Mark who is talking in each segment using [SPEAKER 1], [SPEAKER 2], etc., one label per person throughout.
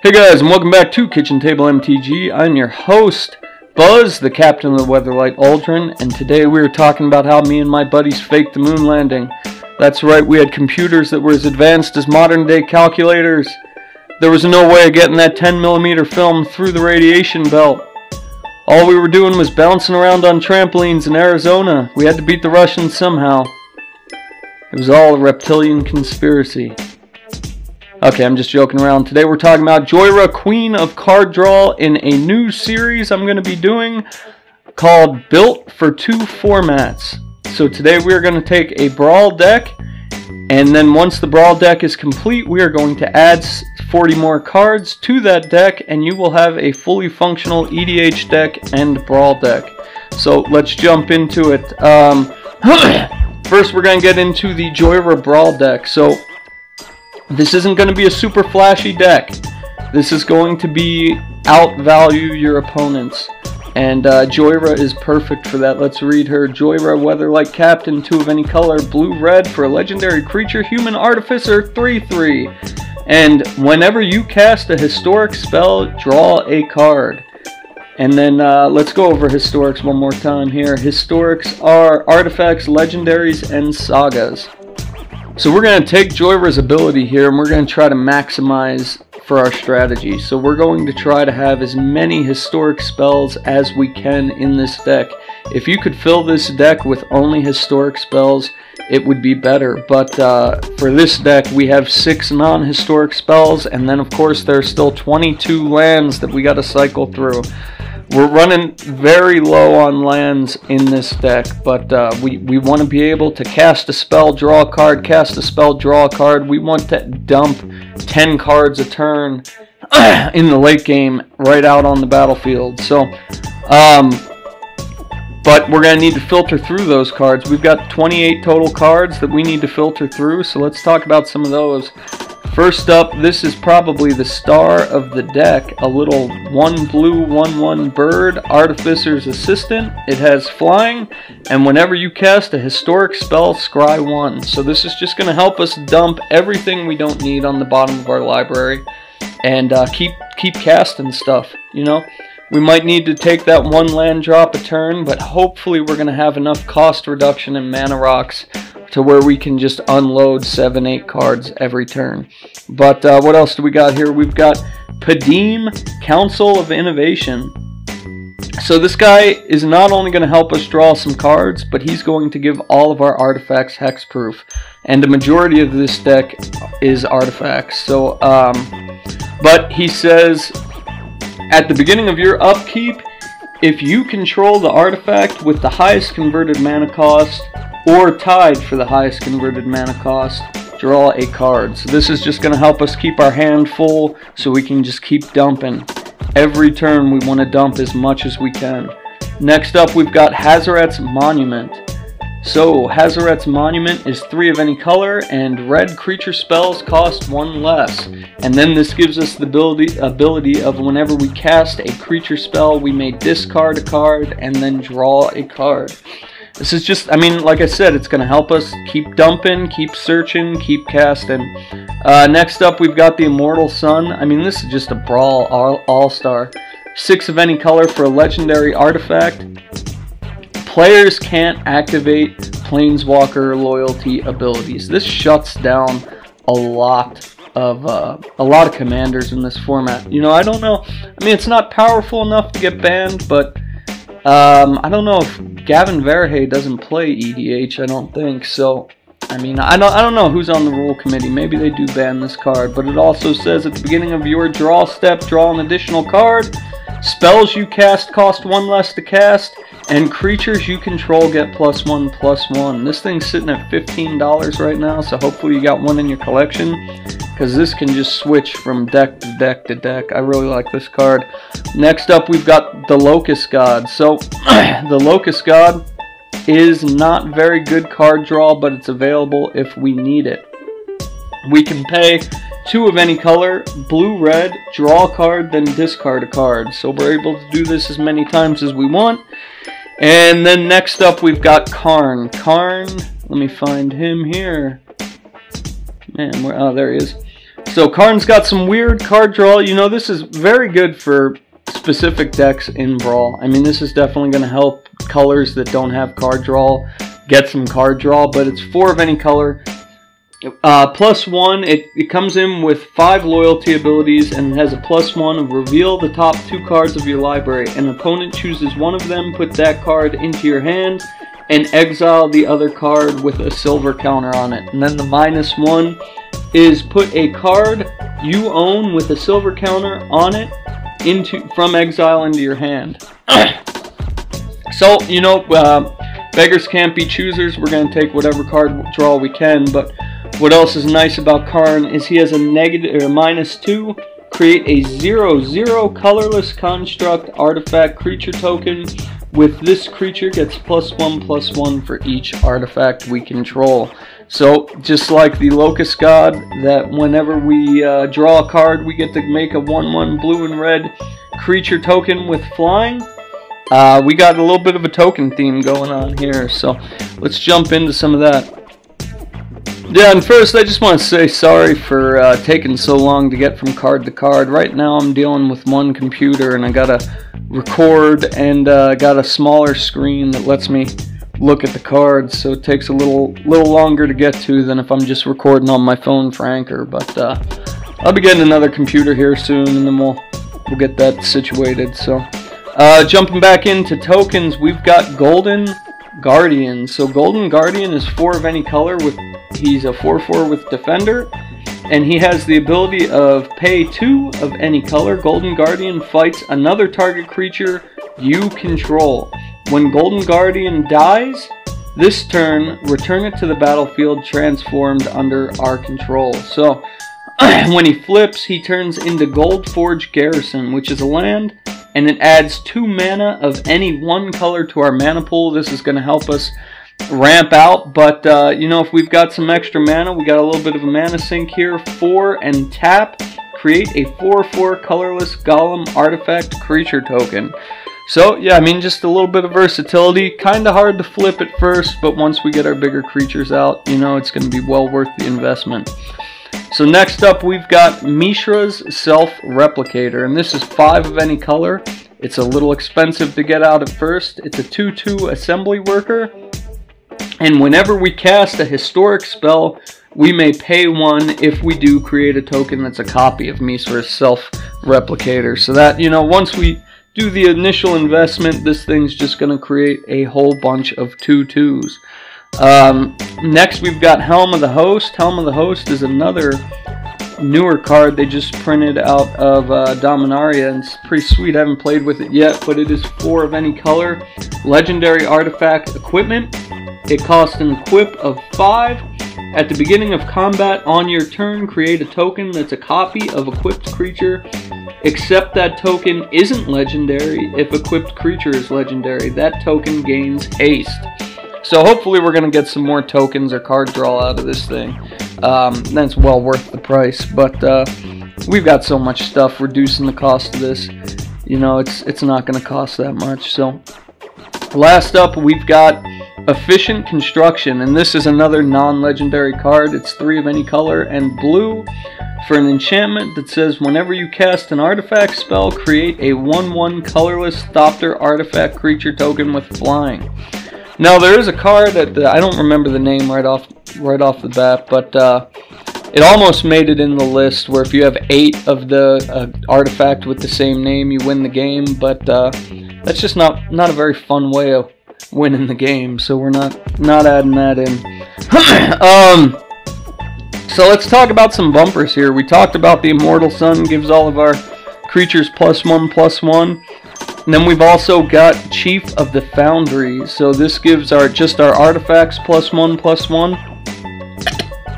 [SPEAKER 1] Hey guys, and welcome back to Kitchen Table MTG. I'm your host, Buzz, the captain of the Weatherlight Aldrin, and today we were talking about how me and my buddies faked the moon landing. That's right, we had computers that were as advanced as modern-day calculators. There was no way of getting that 10mm film through the radiation belt. All we were doing was bouncing around on trampolines in Arizona. We had to beat the Russians somehow. It was all a reptilian conspiracy. Okay, I'm just joking around. Today we're talking about Jhoira, Queen of Card Draw, in a new series I'm going to be doing called Built for Two Formats. So today we are going to take a Brawl deck, and then once the Brawl deck is complete, we are going to add 40 more cards to that deck, and you will have a fully functional EDH deck and Brawl deck. So let's jump into it. First we're going to get into the Jhoira Brawl deck. So this isn't going to be a super flashy deck. This is going to be outvalue your opponents. And Jhoira is perfect for that. Let's read her. Jhoira Weatherlight Captain, 2 of any color, blue-red for a legendary creature, human artificer, 3/3. And whenever you cast a historic spell, draw a card. And then let's go over historics one more time here. Historics are artifacts, legendaries, and sagas. So we're going to take Jhoira's ability here and we're going to try to maximize for our strategy. So we're going to try to have as many historic spells as we can in this deck. If you could fill this deck with only historic spells, it would be better. But for this deck, we have 6 non-historic spells, and then of course there's still 22 lands that we got to cycle through. We're running very low on lands in this deck, but we want to be able to cast a spell, draw a card, cast a spell, draw a card. We want to dump 10 cards a turn in the late game right out on the battlefield. So, but we're going to need to filter through those cards. We've got 28 total cards that we need to filter through, so let's talk about some of those. First up, this is probably the star of the deck, a little 1 blue 1/1 bird, Artificer's Assistant. It has flying, and whenever you cast a historic spell, scry 1. So this is just going to help us dump everything we don't need on the bottom of our library and keep casting stuff, you know. We might need to take that 1 land drop a turn, but hopefully we're going to have enough cost reduction in mana rocks to where we can just unload 7-8 cards every turn. But what else do we got here? We've got Padim, Council of Innovation. So this guy is not only going to help us draw some cards, but he's going to give all of our artifacts hexproof. And the majority of this deck is artifacts. So, but he says, at the beginning of your upkeep, if you control the artifact with the highest converted mana cost, or tied for the highest converted mana cost, draw a card. So this is just going to help us keep our hand full so we can just keep dumping. Every turn we want to dump as much as we can. Next up we've got Hazoret's Monument. So Hazoret's Monument is 3 of any color, and red creature spells cost 1 less. And then this gives us the ability of whenever we cast a creature spell, we may discard a card and then draw a card. This is just, I mean, like I said, it's going to help us keep dumping, keep searching, keep casting. Next up, we've got the Immortal Sun. I mean, this is just a Brawl all-star. 6 of any color for a legendary artifact. Players can't activate Planeswalker loyalty abilities. This shuts down a lot of commanders in this format. You know, I don't know. I mean, it's not powerful enough to get banned, but I don't know if Gavin Verhey doesn't play EDH, I don't think. So, I mean, I don't know who's on the rule committee. Maybe they do ban this card, but it also says at the beginning of your draw step, draw an additional card. Spells you cast cost 1 less to cast, and creatures you control get +1/+1. This thing's sitting at $15 right now, so hopefully you got one in your collection, because this can just switch from deck to deck to deck. I really like this card. Next up, we've got the Locust God. So, the Locust God is not very good card draw, but it's available if we need it. We can pay 2 of any color, blue-red, draw a card, then discard a card. So we're able to do this as many times as we want. And then next up, we've got Karn. Karn, let me find him here. Man, oh, there he is. So Karn's got some weird card draw. You know, this is very good for specific decks in Brawl. I mean, this is definitely going to help colors that don't have card draw get some card draw, but it's 4 of any color. +1, it comes in with 5 loyalty abilities, and it has a +1 of reveal the top 2 cards of your library. An opponent chooses one of them, put that card into your hand, and exile the other card with a silver counter on it. And then the -1 is put a card you own with a silver counter on it from exile into your hand. So, you know, beggars can't be choosers. We're going to take whatever card draw we can, but what else is nice about Karn is he has a -2, create a 0/0 colorless construct artifact creature token. With this creature gets +1/+1 for each artifact we control. So just like the Locust God, that whenever we draw a card, we get to make a 1/1 blue and red creature token with flying. We got a little bit of a token theme going on here, so let's jump into some of that. Yeah, and first I just want to say sorry for taking so long to get from card to card. Right now I'm dealing with one computer and I gotta record, and got a smaller screen that lets me look at the cards, so it takes a little longer to get to than if I'm just recording on my phone for Anchor. But I'll be getting another computer here soon, and then we'll get that situated. So jumping back into tokens, we've got Golden Guardian. So Golden Guardian is 4 of any color. He's a 4/4 with Defender, and he has the ability of pay 2 of any color. Golden Guardian fights another target creature you control. When Golden Guardian dies, this turn, return it to the battlefield transformed under our control. So when he flips, he turns into Goldforge Garrison, which is a land, and it adds 2 mana of any 1 color to our mana pool. This is going to help us ramp out, but you know, if we've got some extra mana, we got a little bit of a mana sink here. 4 and tap, create a 4/4 colorless golem artifact creature token. So yeah, I mean, just a little bit of versatility. Kind of hard to flip at first, but once we get our bigger creatures out, you know, it's going to be well worth the investment. So next up, we've got Mishra's Self-Replicator, and this is 5 of any color. It's a little expensive to get out at first. It's a 2/2 assembly worker, and whenever we cast a historic spell, we may pay 1 if we do create a token that's a copy of Mishra's Self-Replicator. So that, you know, once we do the initial investment, this thing's just going to create a whole bunch of 2/2s. Next, we've got Helm of the Host. Helm of the Host is another newer card they just printed out of Dominaria, and it's pretty sweet. I haven't played with it yet, but it is 4 of any color. Legendary artifact equipment. It costs an equip of 5. At the beginning of combat on your turn, create a token that's a copy of equipped creature, except that token isn't legendary. If equipped creature is legendary, that token gains haste. So hopefully we're going to get some more tokens or card draw out of this thing. That's well worth the price, but we've got so much stuff reducing the cost of this. You know, it's not going to cost that much. So last up, we've got Efficient Construction, and this is another non-legendary card. It's 3 of any color and blue for an enchantment that says whenever you cast an artifact spell, create a 1/1 colorless Thopter artifact creature token with flying. Now there is a card that I don't remember the name right off the bat, but it almost made it in the list where if you have 8 of the artifact with the same name, you win the game. But that's just not a very fun way of winning the game, so we're not adding that in. So let's talk about some bumpers here. We talked about the Immortal Sun gives all of our creatures +1/+1. And then we've also got Chief of the Foundry. So this gives just our artifacts +1/+1.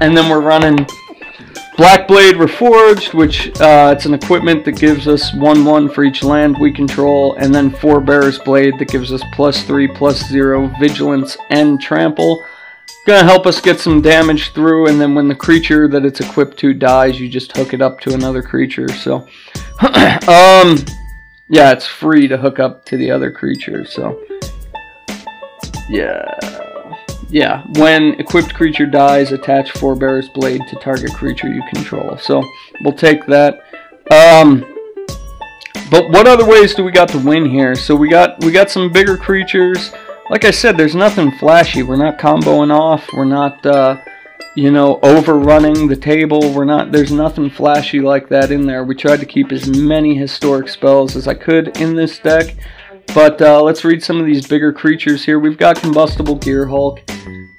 [SPEAKER 1] And then we're running Blackblade Reforged, which it's an equipment that gives us 1/1 for each land we control. And then Forebearer's Blade that gives us +3/+0 Vigilance and Trample. Gonna help us get some damage through, and then when the creature that it's equipped to dies, you just hook it up to another creature. So yeah, it's free to hook up to the other creature. So yeah, yeah, when equipped creature dies, attach Forebear's Blade to target creature you control. So we'll take that. But what other ways do we got to win here? So we got some bigger creatures. Like I said, there's nothing flashy. We're not comboing off. We're not you know, overrunning the table. There's nothing flashy like that in there. We tried to keep as many historic spells as I could in this deck. But let's read some of these bigger creatures here. We've got Combustible Gear Hulk.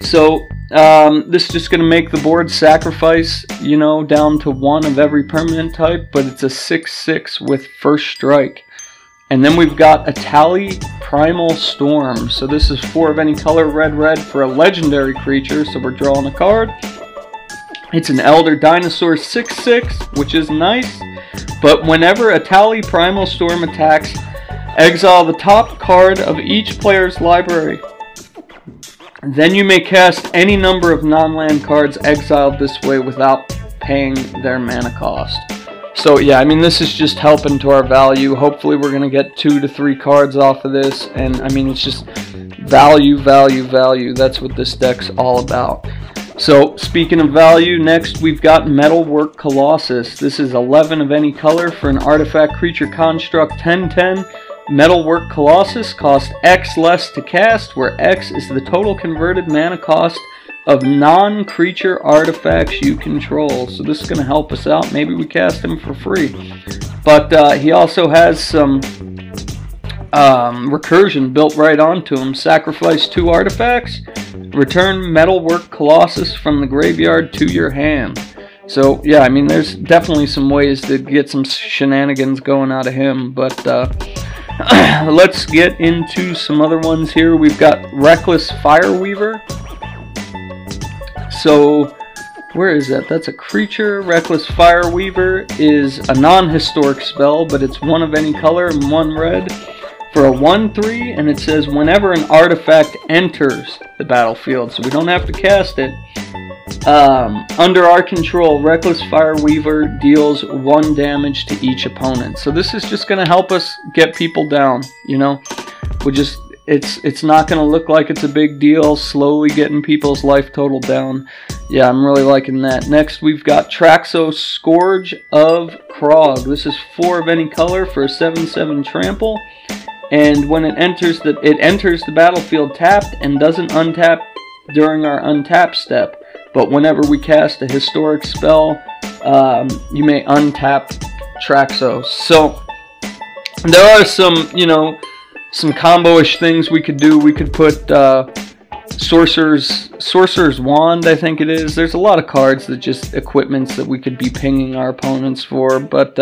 [SPEAKER 1] So this is just going to make the board sacrifice, you know, down to 1 of every permanent type, but it's a 6/6 with first strike. And then we've got Atali Primal Storm. So this is 4 of any color, red, for a legendary creature, so we're drawing a card. It's an Elder Dinosaur 6/6, which is nice, but whenever Atali Primal Storm attacks, exile the top card of each player's library. Then you may cast any number of non-land cards exiled this way without paying their mana cost. So yeah, I mean, this is just helping to our value. Hopefully we're going to get 2 to 3 cards off of this, and I mean, it's just value. That's what this deck's all about. So speaking of value, next we've got Metalwork Colossus. This is 11 of any color for an artifact creature construct 10/10. Metalwork Colossus costs X less to cast, where X is the total converted mana cost of non-creature artifacts you control. So this is going to help us out. Maybe we cast him for free. But he also has some recursion built right onto him. Sacrifice 2 artifacts, return Metalwork Colossus from the graveyard to your hand. So yeah, I mean, there's definitely some ways to get some shenanigans going out of him, but let's get into some other ones here. We've got Reckless Fireweaver. So where is that? That's a creature. Reckless Fireweaver is a non-historic spell, but it's 1 of any color and 1 red for a 1/3, and it says whenever an artifact enters the battlefield, so we don't have to cast it. Under our control, Reckless Fireweaver deals 1 damage to each opponent. So this is just going to help us get people down, you know. It's not going to look like it's a big deal, slowly getting people's life total down. Yeah, I'm really liking that. Next, we've got Traxos Scourge of Krog. This is 4 of any color for a 7/7 trample. And when it enters the battlefield tapped and doesn't untap during our untap step. But whenever we cast a historic spell, you may untap Traxos. So there are some, you know, some combo-ish things we could do. We could put Sorcerer's Wand, I think it is. There's a lot of cards that just equipments that we could be pinging our opponents for. But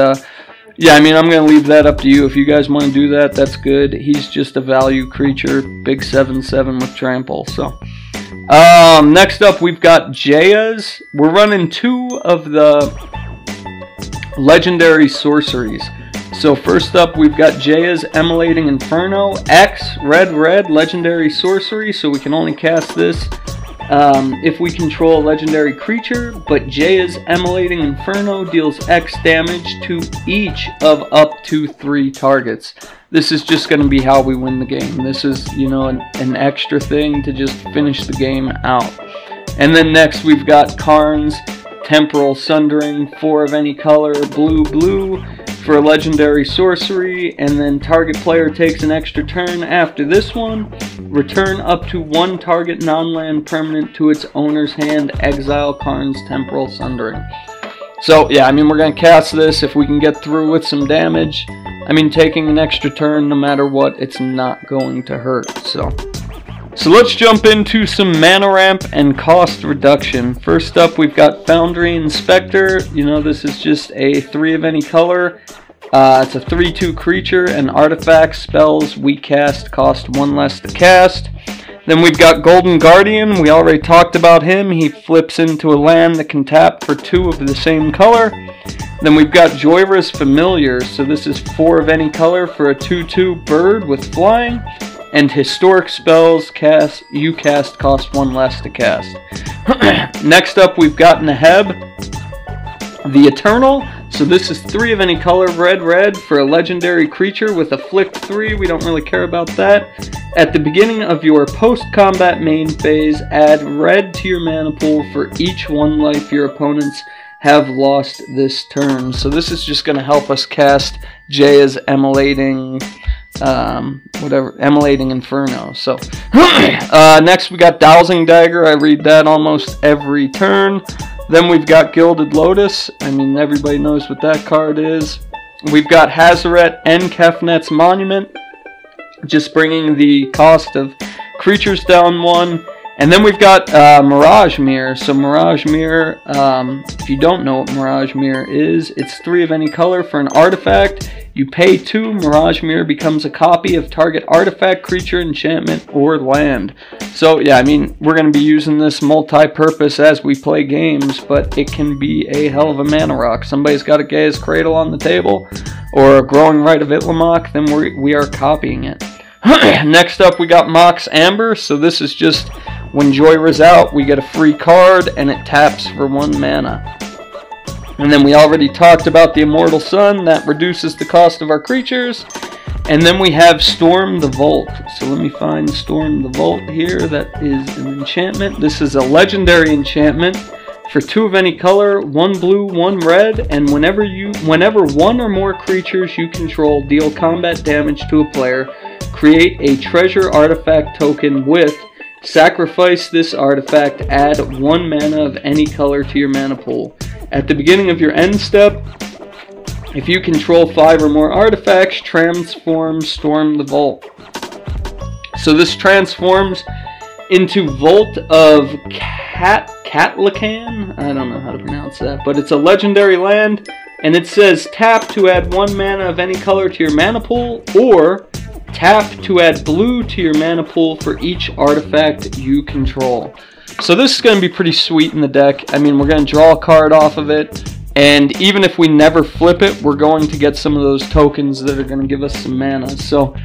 [SPEAKER 1] yeah, I mean, I'm going to leave that up to you. If you guys want to do that, that's good. He's just a value creature, big 7/7 with trample. So next up, we've got Jayas. We're running 2 of the legendary sorceries. So first up, we've got Jaya's Emulating Inferno. X, red, legendary sorcery, so we can only cast this if we control a legendary creature, but Jaya's Emulating Inferno deals X damage to each of up to 3 targets. This is just going to be how we win the game. This is, you know, an extra thing to just finish the game out. And then next we've got Karn's Temporal Sundering, 4 of any color, blue, for a legendary sorcery, and then target player takes an extra turn after this one. Return up to 1 target non-land permanent to its owner's hand, exile Karn's Temporal Sundering. So yeah, I mean, we're going to cast this if we can get through with some damage. I mean, taking an extra turn, no matter what, it's not going to hurt. So let's jump into some mana ramp and cost reduction. First up, we've got Foundry Inspector. You know, this is just a 3 of any color. It's a 3/2 creature, and artifact spells we cast cost 1 less to cast. Then we've got Golden Guardian. We already talked about him. He flips into a land that can tap for 2 of the same color. Then we've got Jhoira's Familiar. So this is 4 of any color for a 2/2 bird with flying. And historic spells you cast cost 1 less to cast. Next up, we've got Neheb, the Eternal. So this is 3 of any color, red, red, for a legendary creature with a flick 3. We don't really care about that. At the beginning of your post-combat main phase, add red to your mana pool for each 1 life your opponents have lost this turn. So this is just going to help us cast Jaya's Emulating Inferno. So next we got Dowsing Dagger. I read that almost every turn. Then we've got Gilded Lotus. I mean, everybody knows what that card is. We've got Hazaret and Kefnet's Monument, just bringing the cost of creatures down 1. And then we've got Mirage Mirror. So Mirage Mirror, if you don't know what Mirage Mirror is, it's 3 of any color for an artifact. You pay 2, Mirage Mirror becomes a copy of target artifact, creature, enchantment, or land. So yeah, I mean, we're going to be using this multi-purpose as we play games, but it can be a hell of a mana rock. Somebody's got a Gaia's Cradle on the table, or a Growing Rite of Itlamok, then we are copying it. Next up, we got Mox Amber. So this is just when Jhoira's out, we get a free card, and it taps for 1 mana. And then we already talked about the Immortal Sun. That reduces the cost of our creatures. And then we have Storm the Vault. So let me find Storm the Vault here. That is an enchantment. This is a legendary enchantment for 2 of any color, 1 blue, 1 red, and whenever 1 or more creatures you control deal combat damage to a player, create a treasure artifact token with sacrifice this artifact, add 1 mana of any color to your mana pool. At the beginning of your end step, if you control 5 or more artifacts, transform Storm the Vault. So this transforms into Vault of Catlacan? I don't know how to pronounce that, but it's a legendary land, and it says tap to add 1 mana of any color to your mana pool, or tap to add blue to your mana pool for each artifact you control. So this is going to be pretty sweet in the deck. I mean, we're going to draw a card off of it, and even if we never flip it, we're going to get some of those tokens that are going to give us some mana. So,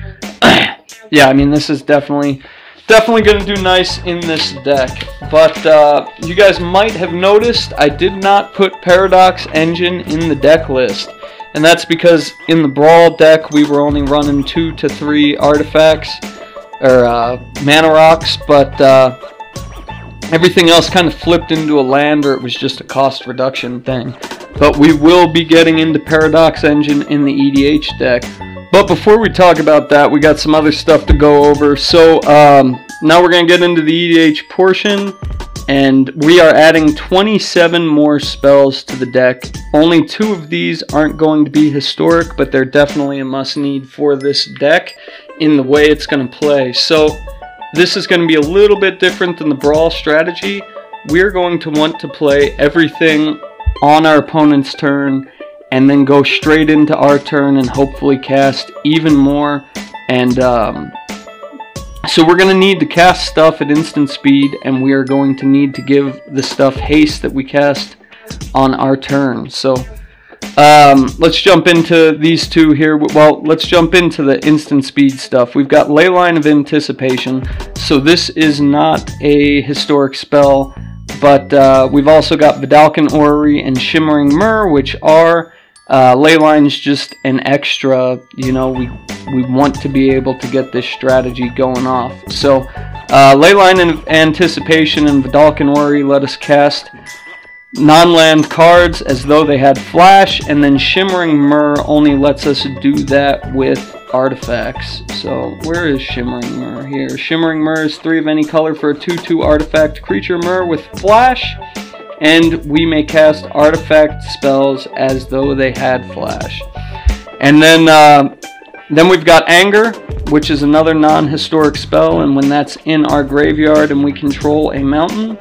[SPEAKER 1] yeah, I mean, this is definitely going to do nice in this deck. But you guys might have noticed I did not put Paradox Engine in the deck list. And that's because in the Brawl deck, we were only running 2 to 3 artifacts, or mana rocks, but everything else kind of flipped into a land, or it was just a cost reduction thing. But we will be getting into Paradox Engine in the EDH deck. But before we talk about that, we got some other stuff to go over. So now we're going to get into the EDH portion, and we are adding 27 more spells to the deck. Only 2 of these aren't going to be historic, but they're definitely a must-need for this deck in the way it's going to play. So this is going to be a little bit different than the Brawl strategy. We're going to want to play everything on our opponent's turn, and then go straight into our turn and hopefully cast even more. And so we're going to need to cast stuff at instant speed, and we are going to need to give the stuff haste that we cast on our turn. So let's jump into these 2 here. Well, let's jump into the instant speed stuff. We've got Leyline of Anticipation. So this is not a historic spell, but we've also got Vidalcan Orrery and Shimmering Myrrh, which are Leyline's just an extra. You know, we want to be able to get this strategy going off. So Leyline of Anticipation and Vidalcan Orrery let us cast non-land cards as though they had flash, and then Shimmering Myrrh only lets us do that with artifacts. So where is Shimmering Myrrh? Here. Shimmering Myrrh is 3 of any color for a 2/2 artifact creature Myrrh with flash, and we may cast artifact spells as though they had flash. And then we've got Anger, which is another non-historic spell, and when that's in our graveyard and we control a mountain,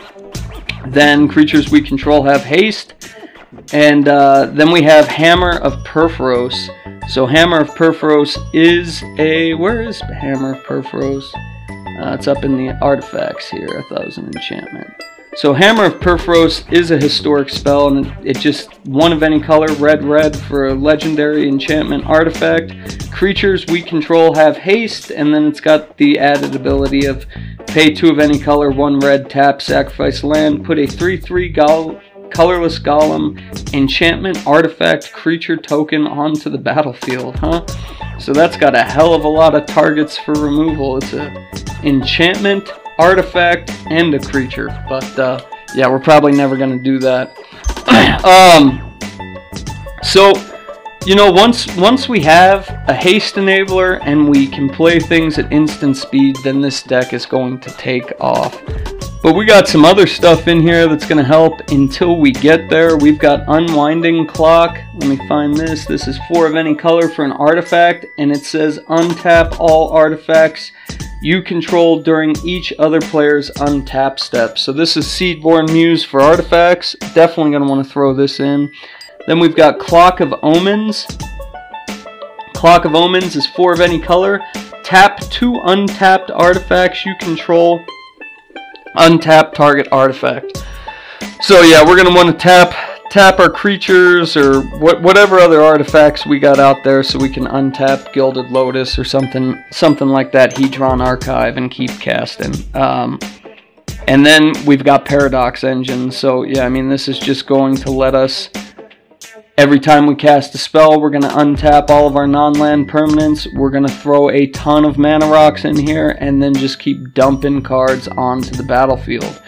[SPEAKER 1] then creatures we control have haste. And then we have Hammer of Perforos. So Hammer of Perforos is a... Where is Hammer of Perforos? It's up in the artifacts here. I thought it was an enchantment. So Hammer of Perforos is a historic spell, and it just 1 of any color, red, red, for a legendary enchantment artifact. Creatures we control have haste, and then it's got the added ability of pay 2 of any color, 1 red, tap, sacrifice land, put a 3/3 colorless golem, enchantment, artifact, creature, token onto the battlefield, huh? So that's got a hell of a lot of targets for removal. It's a enchantment, artifact, and a creature. But yeah, we're probably never going to do that. So, you know, once we have a haste enabler and we can play things at instant speed, then this deck is going to take off. But we got some other stuff in here that's going to help until we get there. We've got Unwinding Clock. Let me find this. This is 4 of any color for an artifact, and it says untap all artifacts you control during each other player's untap step. So this is Seedborn Muse for artifacts. Definitely going to want to throw this in. Then we've got Clock of Omens. Clock of Omens is 4 of any color. Tap 2 untapped artifacts you control. Untap target artifact. So yeah, we're going to want to tap our creatures or whatever other artifacts we got out there, so we can untap Gilded Lotus or something like that, Hedron Archive, and keep casting. And then we've got Paradox Engine. So yeah, I mean, this is just going to let us, every time we cast a spell, we're going to untap all of our non-land permanents. We're going to throw a ton of mana rocks in here and then just keep dumping cards onto the battlefield.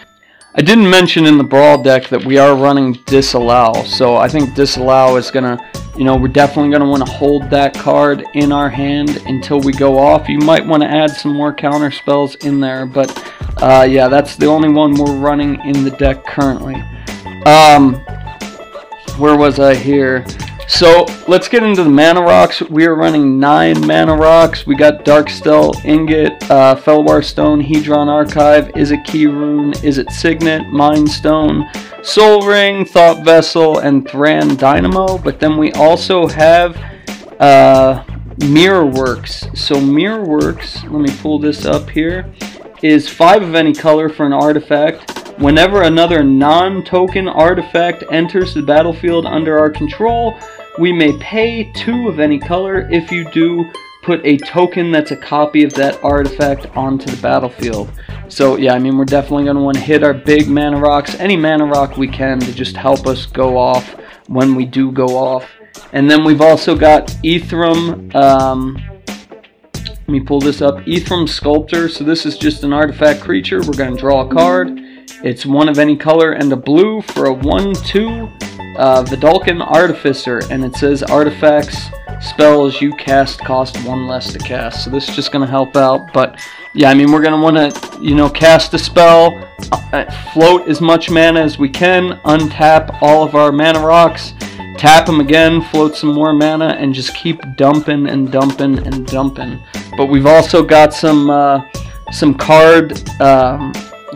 [SPEAKER 1] I didn't mention in the Brawl deck that we are running Disallow. So I think Disallow is going to, you know, we're definitely going to want to hold that card in our hand until we go off. You might want to add some more counter spells in there. But yeah, that's the only one we're running in the deck currently. Where was I here? So let's get into the mana rocks. We are running 9 mana rocks. We got Darkstell, Ingot, Felwar Stone, Hedron Archive, Is It Key Rune, Is It Signet, Mind Stone, Soul Ring, Thought Vessel, and Thran Dynamo. But then we also have Mirrorworks. So Mirrorworks, let me pull this up here, is 5 of any color for an artifact. Whenever another non-token artifact enters the battlefield under our control, we may pay 2 of any color. If you do, put a token that's a copy of that artifact onto the battlefield. So yeah, I mean, we're definitely going to want to hit our big mana rocks, any mana rock we can, to just help us go off when we do go off. And then we've also got Ethereum, let me pull this up, Ethereum Sculptor. So this is just an artifact creature. We're going to draw a card. It's 1 of any color and a blue for a 1/2 Vidalcan Artificer, and it says artifacts spells you cast cost 1 less to cast. So this is just going to help out. But yeah, I mean, we're going to want to, you know, cast a spell, float as much mana as we can, untap all of our mana rocks, tap them again, float some more mana, and just keep dumping and dumping and dumping. But we've also got some card,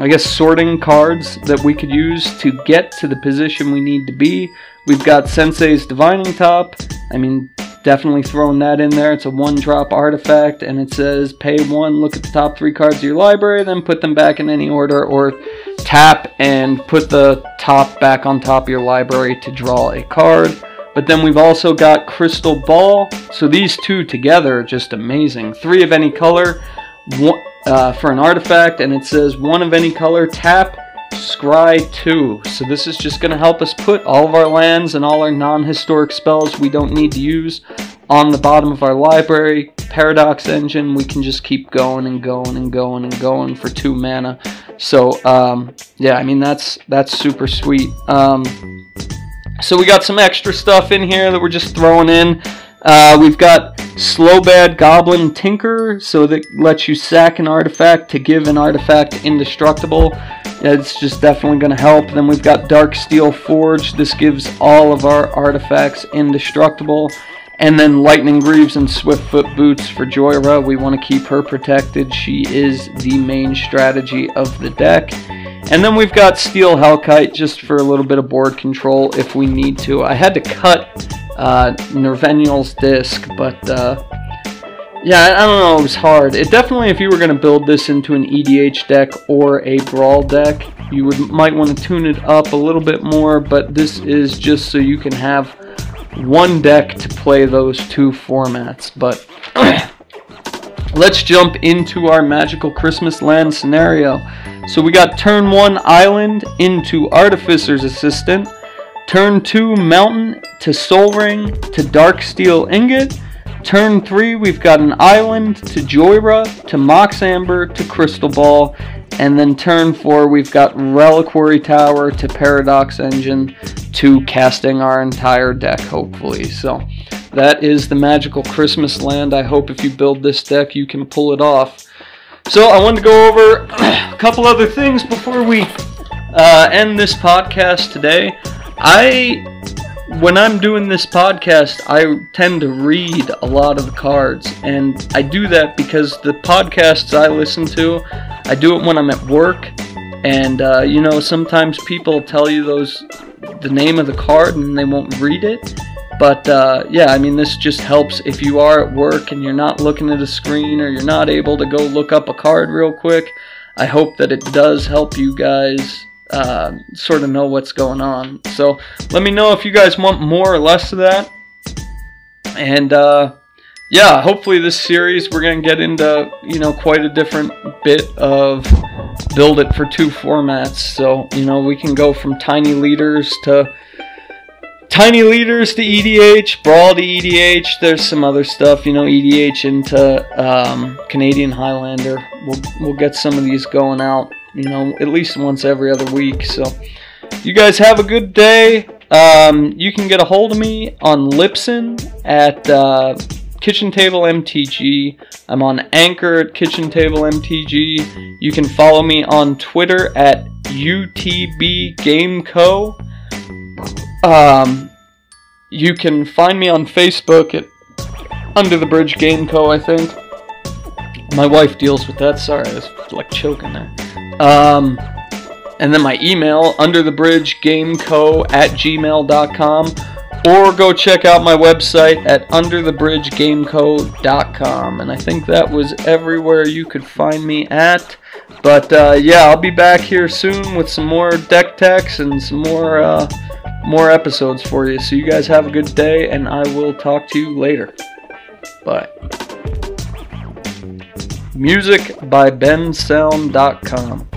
[SPEAKER 1] I guess, sorting cards that we could use to get to the position we need to be. We've got Sensei's Divining Top. I mean, definitely throwing that in there. It's a 1-drop artifact, and it says pay 1, look at the top 3 cards of your library, then put them back in any order, or tap and put the top back on top of your library to draw a card. But then we've also got Crystal Ball. So these 2 together are just amazing. 3 of any color, for an artifact, and it says 1 of any color, tap, scry 2. So this is just going to help us put all of our lands and all our non-historic spells we don't need to use on the bottom of our library. Paradox Engine, we can just keep going and going and going and going for 2 mana. So yeah, I mean, that's super sweet. So we got some extra stuff in here that we're just throwing in. We've got Slowbad Goblin Tinker, so that lets you sack an artifact to give an artifact indestructible. It's just definitely going to help. Then we've got Darksteel Forge. This gives all of our artifacts indestructible. And then Lightning Greaves and Swiftfoot Boots for Jhoira. We want to keep her protected. She is the main strategy of the deck. And then we've got Steel Hellkite just for a little bit of board control if we need to. I had to cut Nervenial's disc, but yeah, I don't know, it was hard. It definitely, if you were going to build this into an EDH deck or a Brawl deck, you might want to tune it up a little bit more, but this is just so you can have one deck to play those 2 formats. But let's jump into our Magical Christmas Land scenario. So we got turn 1 Island into Artificer's Assistant. Turn 2, Mountain to Soul Ring to Dark Steel Ingot. Turn 3, we've got an Island to Jhoira to Mox Amber to Crystal Ball. And then turn 4, we've got Reliquary Tower to Paradox Engine to casting our entire deck, hopefully. So that is the magical Christmas land. I hope if you build this deck, you can pull it off. So I wanted to go over a couple other things before we end this podcast today. When I'm doing this podcast, I tend to read a lot of the cards, and I do that because the podcasts I listen to, I do it when I'm at work, and you know, sometimes people tell you the name of the card and they won't read it, but yeah, I mean, this just helps if you are at work and you're not looking at a screen, or you're not able to go look up a card real quick. I hope that it does help you guys sort of know what's going on. So let me know if you guys want more or less of that. And yeah, hopefully this series we're gonna get into, you know, quite a different bit of build it for 2 formats. So, you know, we can go from tiny leaders to EDH, Brawl to EDH. There's some other stuff, you know, EDH into Canadian Highlander. We'll get some of these going out, you know, at least once every other week. So you guys have a good day. You can get a hold of me on Libsyn at Kitchen Table MTG. I'm on Anchor at Kitchen Table MTG. You can follow me on Twitter at UTBGameCo. You can find me on Facebook at Under the Bridge Game Co, I think. My wife deals with that. Sorry, I was like choking there. And then my email, underthebridgegameco@gmail.com, or go check out my website at underthebridgegameco.com. And I think that was everywhere you could find me at. But yeah, I'll be back here soon with some more deck techs and some more episodes for you. So you guys have a good day, and I will talk to you later. Bye. Music by bensound.com.